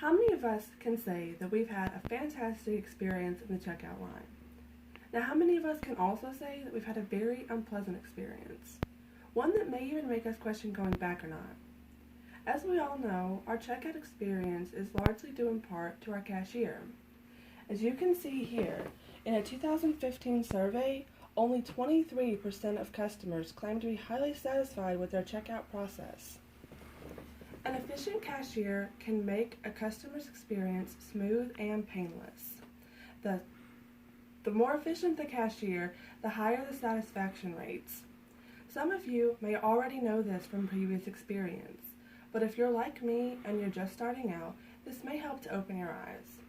How many of us can say that we've had a fantastic experience in the checkout line? Now, how many of us can also say that we've had a very unpleasant experience? One that may even make us question going back or not. As we all know, our checkout experience is largely due in part to our cashier. As you can see here, in a 2015 survey, only 23% of customers claim to be highly satisfied with their checkout process. An efficient cashier can make a customer's experience smooth and painless. The more efficient the cashier, the higher the satisfaction rates. Some of you may already know this from previous experience, but if you're like me and you're just starting out, this may help to open your eyes.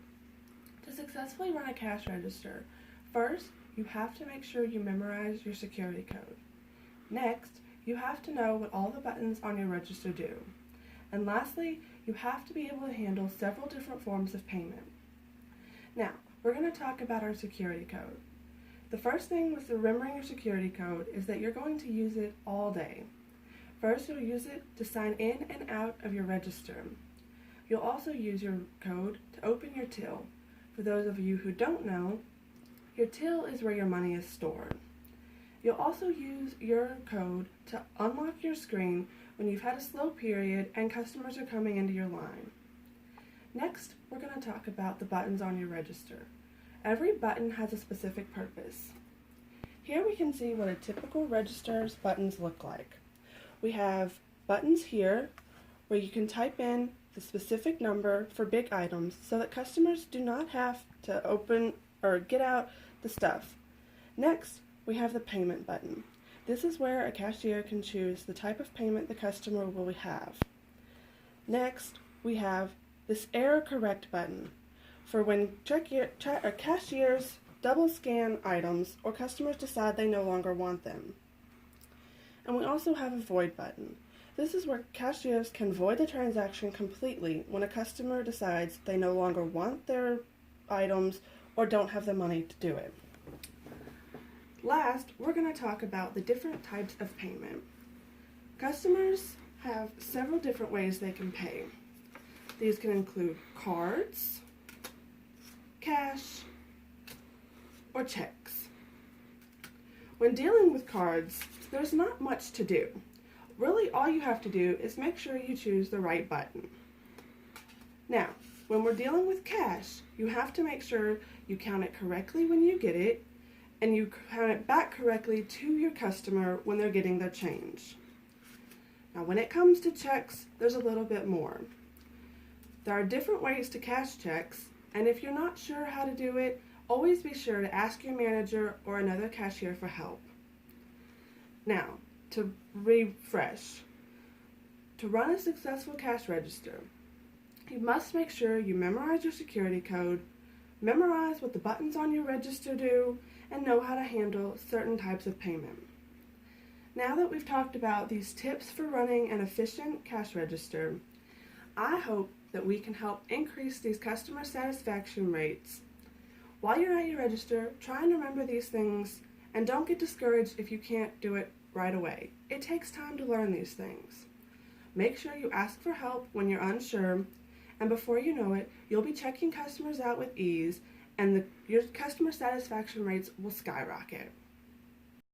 To successfully run a cash register, first, you have to make sure you memorize your security code. Next, you have to know what all the buttons on your register do. And lastly, you have to be able to handle several different forms of payment. Now, we're going to talk about our security code. The first thing with remembering your security code is that you're going to use it all day. First, you'll use it to sign in and out of your register. You'll also use your code to open your till. For those of you who don't know, your till is where your money is stored. You'll also use your code to unlock your screen when you've had a slow period and customers are coming into your line. Next, we're going to talk about the buttons on your register. Every button has a specific purpose. Here we can see what a typical register's buttons look like. We have buttons here where you can type in the specific number for big items so that customers do not have to open or get out the stuff. Next, we have the payment button. This is where a cashier can choose the type of payment the customer will have. Next, we have this error correct button for when cashiers double scan items or customers decide they no longer want them. And we also have a void button. This is where cashiers can void the transaction completely when a customer decides they no longer want their items or don't have the money to do it. Last, we're going to talk about the different types of payment. Customers have several different ways they can pay. These can include cards, cash, or checks. When dealing with cards, there's not much to do. Really, all you have to do is make sure you choose the right button. Now, when we're dealing with cash, you have to make sure you count it correctly when you get it, and you count it back correctly to your customer when they're getting their change. Now, when it comes to checks, there's a little bit more. There are different ways to cash checks, and if you're not sure how to do it, always be sure to ask your manager or another cashier for help. Now, to refresh, to run a successful cash register, you must make sure you memorize your security code, memorize what the buttons on your register do, and know how to handle certain types of payment. Now that we've talked about these tips for running an efficient cash register, I hope that we can help increase these customer satisfaction rates. While you're at your register, try and remember these things, and don't get discouraged if you can't do it right away. It takes time to learn these things. Make sure you ask for help when you're unsure, and before you know it, you'll be checking customers out with ease, and your customer satisfaction rates will skyrocket.